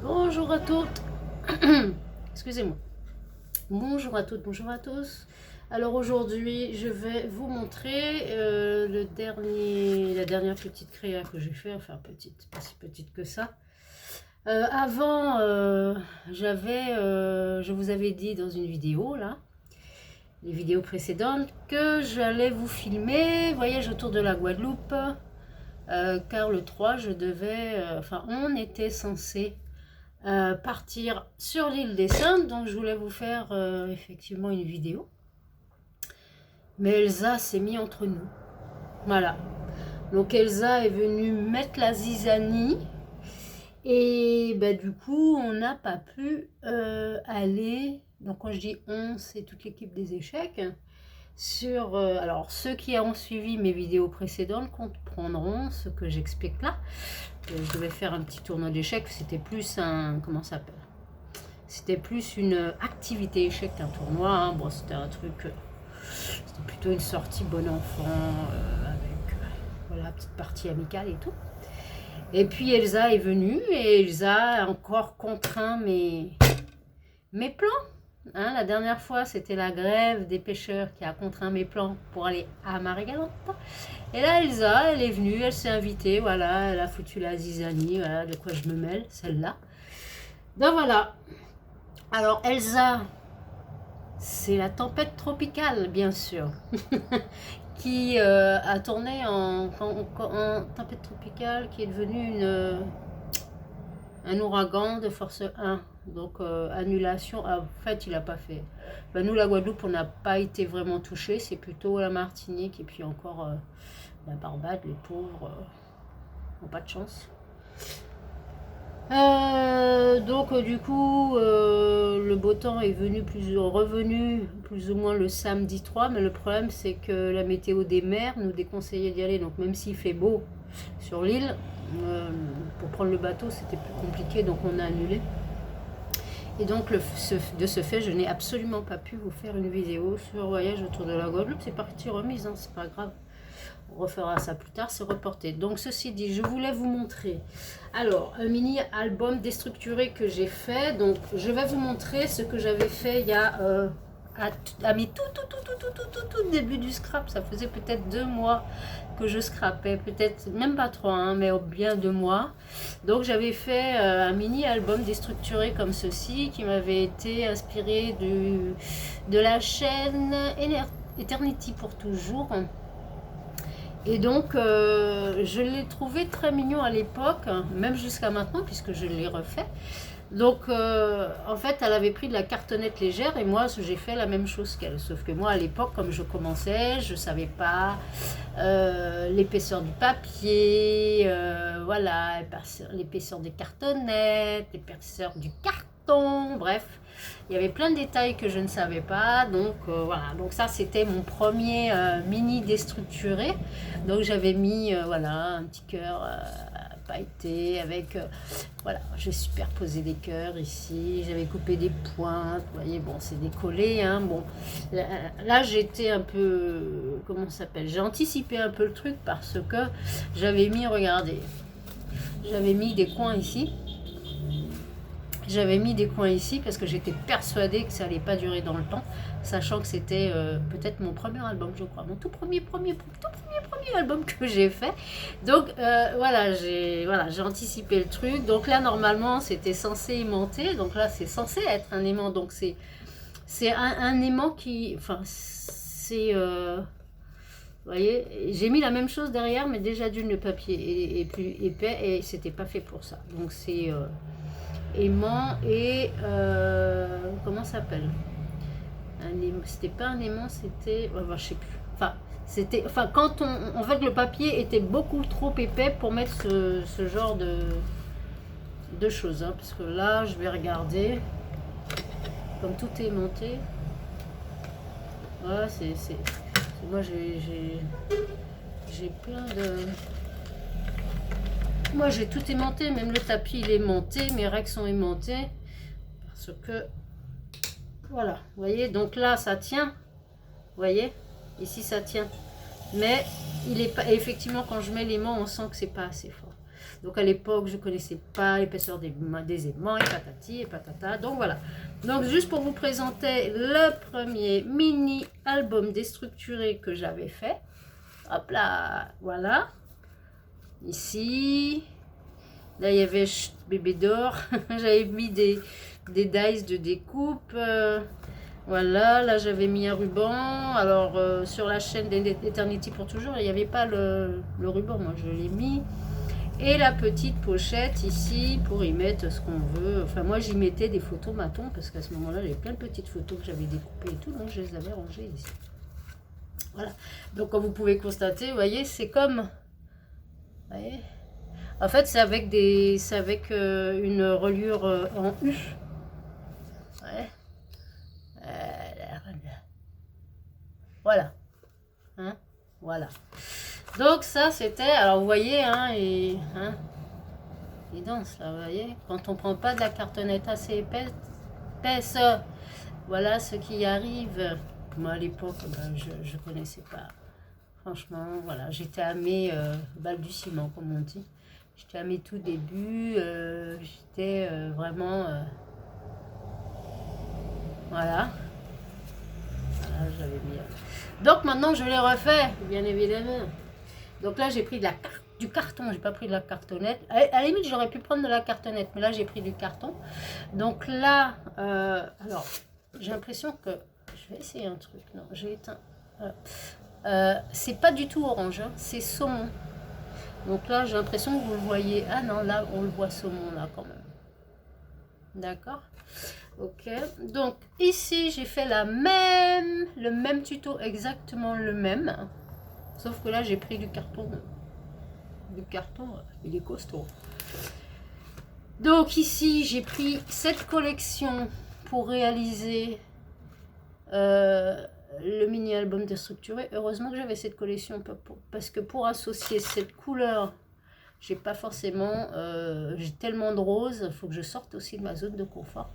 Bonjour à toutes. Excusez-moi. Bonjour à toutes, bonjour à tous. Alors aujourd'hui, je vais vous montrer la dernière petite créa que j'ai fait. Enfin petite, pas si petite que ça. Avant, je vous avais dit dans une vidéo là, les vidéos précédentes, que j'allais vous filmer voyage autour de la Guadeloupe. Car le 3, on était censé partir sur l'île des Saintes, donc je voulais vous faire effectivement une vidéo. Mais Elsa s'est mise entre nous. Voilà. Donc Elsa est venue mettre la zizanie. Et bah, du coup, on n'a pas pu aller. Donc quand je dis on, c'est toute l'équipe des échecs. Alors ceux qui ont suivi mes vidéos précédentes comprendront ce que j'explique là. Je devais faire un petit tournoi d'échecs, c'était plus un, comment ça s'appelle, c'était plus une activité échec qu'un tournoi, hein. Bon, c'était un truc, c'était plutôt une sortie bon enfant, avec voilà, petite partie amicale et tout. Et puis Elsa est venue et Elsa a encore contraint mes plans. Hein, la dernière fois, c'était la grève des pêcheurs qui a contraint mes plans pour aller à Marie-Galante. Et là, Elsa, elle est venue, elle s'est invitée, voilà, elle a foutu la zizanie, voilà, de quoi je me mêle, celle-là. Donc voilà. Alors Elsa, c'est la tempête tropicale, bien sûr, qui a tourné en tempête tropicale, qui est devenue un ouragan de force 1. Donc annulation, en fait il n'a pas fait. Ben, nous la Guadeloupe on n'a pas été vraiment touchés, c'est plutôt la Martinique et puis encore la Barbade, les pauvres n'ont pas de chance. Donc du coup le beau temps est revenu plus ou moins le samedi 3, mais le problème c'est que la météo des mers nous déconseillait d'y aller, donc même s'il fait beau sur l'île, pour prendre le bateau c'était plus compliqué, donc on a annulé. Et donc de ce fait je n'ai absolument pas pu vous faire une vidéo sur voyage autour de la Guadeloupe. C'est parti remise, hein, c'est pas grave, on refera ça plus tard, c'est reporté. Donc ceci dit, je voulais vous montrer alors un mini album déstructuré que j'ai fait. Donc je vais vous montrer ce que j'avais fait il y a à mes tout début du scrap. Ça faisait peut-être 2 mois que je scrapais, peut-être même pas 3, hein, mais bien 2 mois. Donc j'avais fait un mini album déstructuré comme ceci, qui m'avait été inspiré de la chaîne Eternity pour toujours. Et donc, je l'ai trouvé très mignon à l'époque, même jusqu'à maintenant, puisque je l'ai refait. Donc, en fait, elle avait pris de la cartonnette légère et moi, j'ai fait la même chose qu'elle. Sauf que moi, à l'époque, comme je commençais, je ne savais pas l'épaisseur du papier, voilà, l'épaisseur des cartonnettes, l'épaisseur du carton, bref. Il y avait plein de détails que je ne savais pas, donc voilà. Donc ça, c'était mon premier mini déstructuré. Donc j'avais mis voilà, un petit cœur pailleté avec voilà, j'ai superposé des cœurs ici, j'avais coupé des pointes, vous voyez, bon, c'est décollé, hein, bon. Là j'étais un peu, comment ça s'appelle, j'ai anticipé un peu le truc parce que j'avais mis, regardez, j'avais mis des coins ici. J'avais mis des coins ici parce que j'étais persuadée que ça allait pas durer dans le temps, sachant que c'était peut-être mon premier album, je crois, mon tout premier album que j'ai fait. Donc voilà, j'ai anticipé le truc. Donc là normalement c'était censé aimanter, donc là c'est censé être un aimant, donc c'est un aimant qui, enfin c'est vous voyez, j'ai mis la même chose derrière, mais déjà le papier est plus épais et c'était pas fait pour ça. Donc c'est aimant et comment ça s'appelle, c'était pas un aimant, c'était je sais plus, enfin quand en fait le papier était beaucoup trop épais pour mettre ce genre de choses, hein, parce que là je vais regarder comme tout est monté. Ouais, moi j'ai plein de, moi j'ai tout aimanté, même le tapis il est aimanté, mes règles sont aimantées parce que voilà, vous voyez, donc là ça tient, vous voyez, ici ça tient, mais il est pas, effectivement quand je mets l'aimant on sent que c'est pas assez fort. Donc à l'époque, je ne connaissais pas l'épaisseur des aimants et patati et patata. Donc voilà. Donc juste pour vous présenter le premier mini album déstructuré que j'avais fait. Hop là, voilà. Ici. Là, il y avait bébé d'or. J'avais mis des dice de découpe. Voilà, là j'avais mis un ruban. Alors sur la chaîne d'Eternity pour toujours, il n'y avait pas le ruban, moi je l'ai mis. Et la petite pochette ici pour y mettre ce qu'on veut. Enfin moi j'y mettais des photos matons parce qu'à ce moment-là j'avais plein de petites photos que j'avais découpées et tout, donc je les avais rangées ici. Voilà, donc comme vous pouvez constater, vous voyez, c'est comme... Vous voyez, en fait c'est avec, une reliure en U. Ouais. Voilà. Hein, voilà. Donc ça c'était, alors vous voyez, hein, et dense là, vous voyez, quand on prend pas de la cartonnette assez épaisse, voilà ce qui arrive. Moi à l'époque, ben, je connaissais pas. Franchement, voilà, j'étais à mes balbutiements, comme on dit. J'étais à mes tout débuts, j'étais vraiment... voilà. Voilà, j'avais mis... Donc maintenant je l'ai refait, bien évidemment. Donc là j'ai pris du carton, j'ai pas pris de la cartonnette. À la limite j'aurais pu prendre de la cartonnette, mais là j'ai pris du carton. Donc là, alors j'ai l'impression que... Je vais essayer un truc. Non, j'ai éteint. C'est pas du tout orange, hein, c'est saumon. Donc là j'ai l'impression que vous le voyez. Ah non, là on le voit saumon là quand même. D'accord. Ok, donc ici j'ai fait le même tuto, exactement le même, sauf que là j'ai pris du carton, il est costaud. Donc ici j'ai pris cette collection pour réaliser le mini album déstructuré. Heureusement que j'avais cette collection, parce que pour associer cette couleur, j'ai pas forcément, j'ai tellement de rose, il faut que je sorte aussi de ma zone de confort.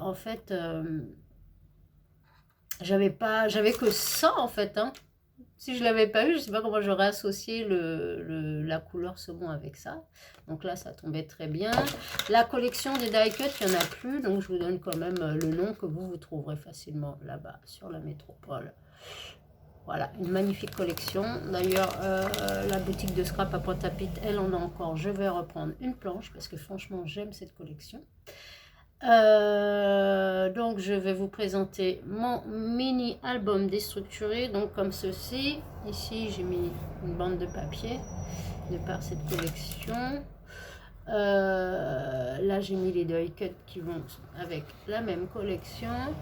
En fait j'avais que ça en fait, hein. Si je l'avais pas eu, je sais pas comment j'aurais associé la couleur saumon avec ça. Donc là ça tombait très bien. La collection des die cut, il n'y en a plus, donc je vous donne quand même le nom que vous trouverez facilement là-bas sur la métropole. Voilà, une magnifique collection. D'ailleurs, la boutique de scrap à Pointe-à-Pitre, elle en a encore. Je vais reprendre une planche parce que franchement, j'aime cette collection. Donc, je vais vous présenter mon mini album déstructuré. Donc, comme ceci. Ici, j'ai mis une bande de papier de par cette collection. Là, j'ai mis les die cut qui vont avec la même collection.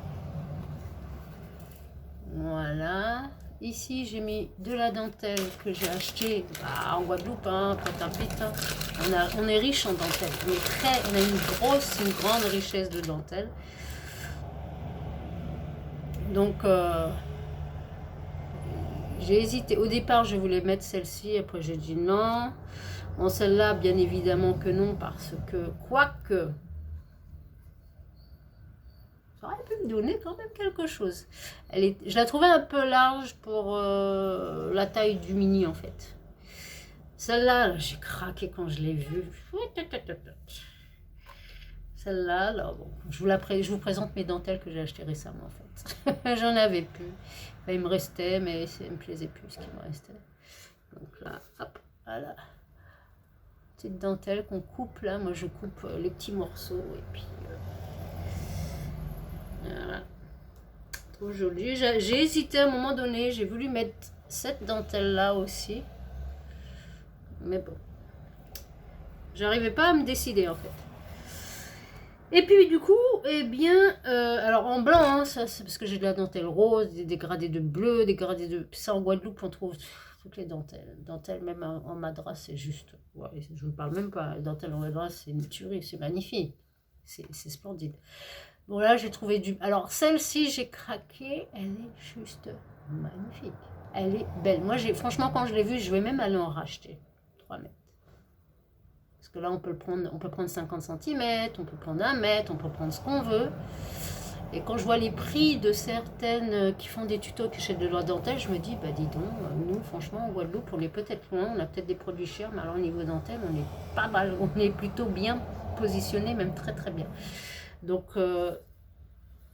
Voilà. Ici, j'ai mis de la dentelle que j'ai acheté en Guadeloupe, hein, Pointe-à-Pitre. On est riche en dentelle. On a une grande richesse de dentelle. Donc, j'ai hésité. Au départ, je voulais mettre celle-ci. Après, j'ai dit non. Bon, celle-là, bien évidemment que non, parce que, quoique... ça aurait pu me donner quand même quelque chose. Je la trouvais un peu large pour la taille du mini en fait. Celle-là, j'ai craqué quand je l'ai vue. Celle-là, là, bon, je vous présente mes dentelles que j'ai achetées récemment en fait. J'en avais plus. Enfin, il me restait, mais ça me plaisait plus ce qui me restait. Donc là, hop, voilà. Petite dentelle qu'on coupe là. Moi, je coupe les petits morceaux et puis... voilà. Trop joli. J'ai hésité à un moment donné, j'ai voulu mettre cette dentelle là aussi, mais bon, j'arrivais pas à me décider en fait. Et puis du coup, eh bien, alors en blanc, hein, ça c'est parce que j'ai de la dentelle rose, des dégradés de bleu, des dégradés de... Ça en Guadeloupe on trouve toutes les dentelles. Dentelle même en madras, c'est juste... Ouais, je vous parle même pas, dentelle en madras c'est une tuerie, c'est magnifique, c'est splendide. Bon là j'ai trouvé du... Alors celle-ci j'ai craqué, elle est juste magnifique. Elle est belle. Moi franchement quand je l'ai vue, je vais même aller en racheter 3 mètres. Parce que là on peut prendre 50 cm, on peut prendre 1 mètre, on peut prendre ce qu'on veut. Et quand je vois les prix de certaines qui font des tutos qui achètent de la dentelle, je me dis, bah dis donc, nous franchement en Guadeloupe, on est peut-être loin, on a peut-être des produits chers, mais alors au niveau dentelle, on est pas mal, on est plutôt bien positionné, même très très bien. Donc,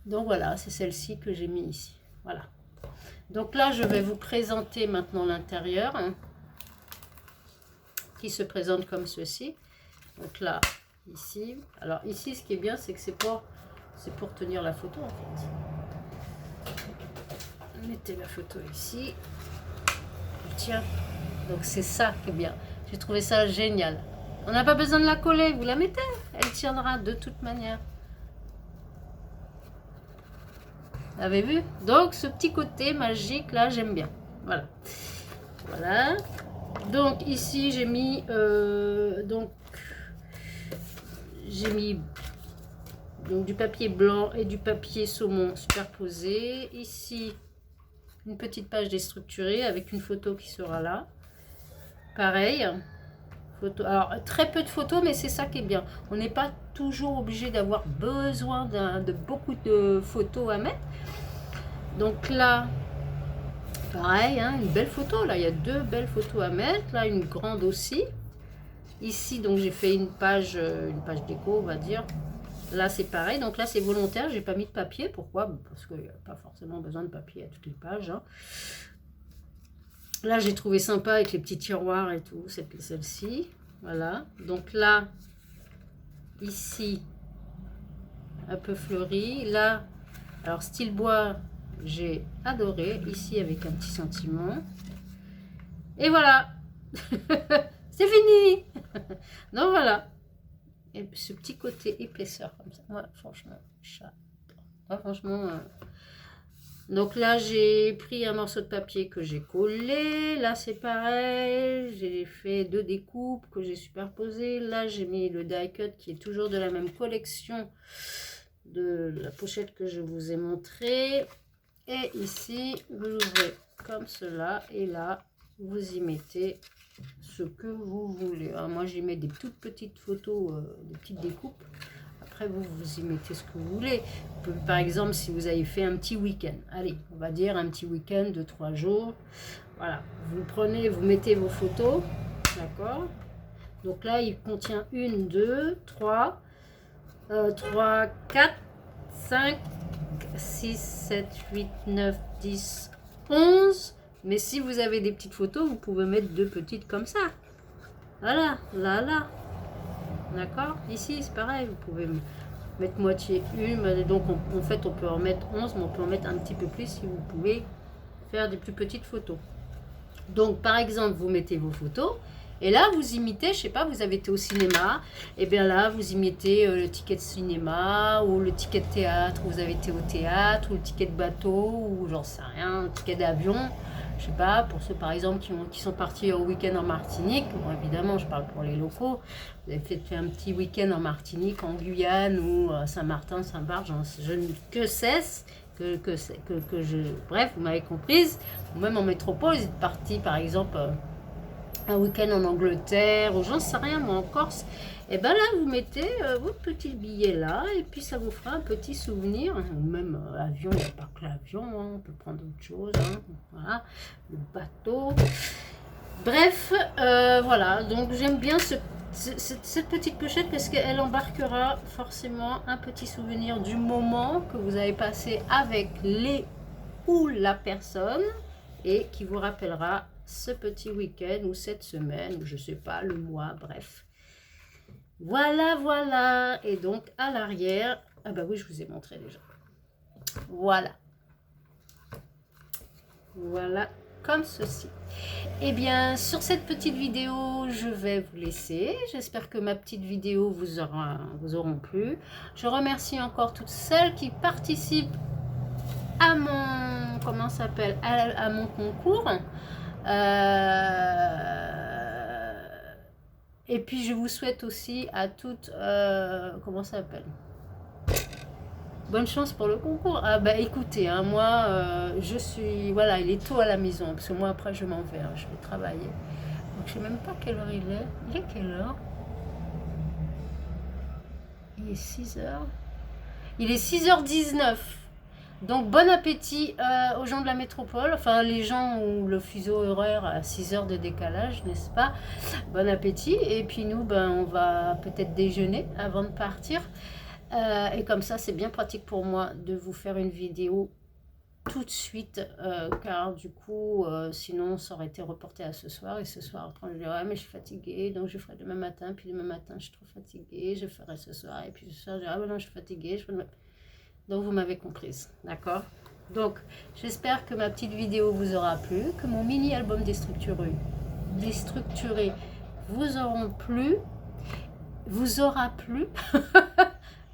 donc voilà, c'est celle-ci que j'ai mis ici. Voilà. Donc là, je vais vous présenter maintenant l'intérieur, hein, qui se présente comme ceci. Donc là, ici. Alors ici, ce qui est bien, c'est que c'est pour tenir la photo en fait. Mettez la photo ici. Tiens. Donc c'est ça qui est bien. J'ai trouvé ça génial. On n'a pas besoin de la coller, vous la mettez. Elle tiendra de toute manière. Vous avez vu? Donc ce petit côté magique là, j'aime bien. Voilà. Voilà. Donc ici j'ai mis donc du papier blanc et du papier saumon superposé. Ici une petite page déstructurée avec une photo qui sera là. Pareil. Photo. Alors très peu de photos, mais c'est ça qui est bien. On n'est pas toujours obligé d'avoir besoin de beaucoup de photos à mettre. Donc là, pareil, hein, une belle photo. Là, il y a 2 belles photos à mettre. Là, une grande aussi. Ici, donc j'ai fait une page déco, on va dire. Là, c'est pareil. Donc là, c'est volontaire. J'ai pas mis de papier. Pourquoi? Parce qu'il n'y a pas forcément besoin de papier à toutes les pages. Hein. Là, j'ai trouvé sympa avec les petits tiroirs et tout. Celle-ci. Voilà. Donc là, ici, un peu fleuri. Là, alors style bois, j'ai adoré. Ici, avec un petit sentiment. Et voilà. C'est fini. Donc voilà. Et ce petit côté épaisseur comme ça. Ouais, franchement, ouais, franchement. Donc là, j'ai pris un morceau de papier que j'ai collé. Là, c'est pareil. J'ai fait 2 découpes que j'ai superposées. Là, j'ai mis le die cut qui est toujours de la même collection de la pochette que je vous ai montré. Et ici, vous l'ouvrez comme cela. Et là, vous y mettez ce que vous voulez. Alors, moi, j'y mets des toutes petites photos, des petites découpes. Après, vous y mettez ce que vous voulez. Par exemple, si vous avez fait un petit week-end. Allez, on va dire un petit week-end de 3 jours. Voilà. Vous prenez, vous mettez vos photos. D'accord? Donc là, il contient 1, 2, 3, 3, 4, 5, 6, 7, 8, 9, 10, 11. Mais si vous avez des petites photos, vous pouvez mettre 2 petites comme ça. Voilà, là. D'accord? Ici, c'est pareil. Vous pouvez mettre moitié une. Donc, en fait, on peut en mettre 11, mais on peut en mettre un petit peu plus si vous pouvez faire des plus petites photos. Donc, par exemple, vous mettez vos photos. Et là, vous imitez, je sais pas, vous avez été au cinéma. Et bien là, vous imitez le ticket de cinéma ou le ticket de théâtre. Vous avez été au théâtre ou le ticket de bateau ou j'en sais rien, le ticket d'avion. Je sais pas, pour ceux par exemple qui sont partis au week-end en Martinique, bon évidemment je parle pour les locaux, vous avez fait un petit week-end en Martinique, en Guyane ou à Saint-Martin, Saint-Barth, bref, vous m'avez comprise, ou même en métropole, vous êtes partis par exemple un week-end en Angleterre, ou j'en sais rien, moi en Corse, et bien là vous mettez votre petit billet là, et puis ça vous fera un petit souvenir, ou même avion, il n'y a pas que l'avion, hein, on peut prendre autre chose, hein, voilà, le bateau, bref, voilà, donc j'aime bien cette petite pochette parce qu'elle embarquera forcément un petit souvenir du moment que vous avez passé avec les ou la personne, et qui vous rappellera ce petit week-end ou cette semaine, ou je sais pas, le mois, bref. Voilà. Et donc, à l'arrière, ah bah oui, je vous ai montré déjà. Voilà, comme ceci. Et bien, sur cette petite vidéo, je vais vous laisser. J'espère que ma petite vidéo vous auront plu. Je remercie encore toutes celles qui participent à mon, comment ça s'appelle, à mon concours. Et puis je vous souhaite aussi à toutes, comment ça s'appelle, bonne chance pour le concours. Ah bah écoutez, hein, moi je suis, voilà, il est tôt à la maison, parce que moi après je m'en vais, hein, je vais travailler. Donc je sais même pas quelle heure il est. Il est quelle heure? Il est 6 heures. Il est 6h19. Donc bon appétit aux gens de la métropole, enfin les gens où le fuseau horaire a 6 heures de décalage, n'est-ce pas? Bon appétit. Et puis nous, ben, on va peut-être déjeuner avant de partir. Et comme ça, c'est bien pratique pour moi de vous faire une vidéo tout de suite, car du coup, sinon ça aurait été reporté à ce soir. Et ce soir, quand je dirais, ah, mais je suis fatiguée, donc je ferai demain matin. Puis demain matin, je suis trop fatiguée, je ferai ce soir. Et puis ce soir, je dirais, ah, ben non, je suis fatiguée, je ferai demain. Donc vous m'avez comprise, d'accord? Donc j'espère que ma petite vidéo vous aura plu, que mon mini album déstructuré vous aura plu.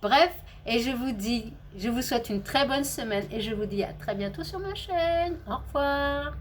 Bref, et je vous souhaite une très bonne semaine et je vous dis à très bientôt sur ma chaîne. Au revoir.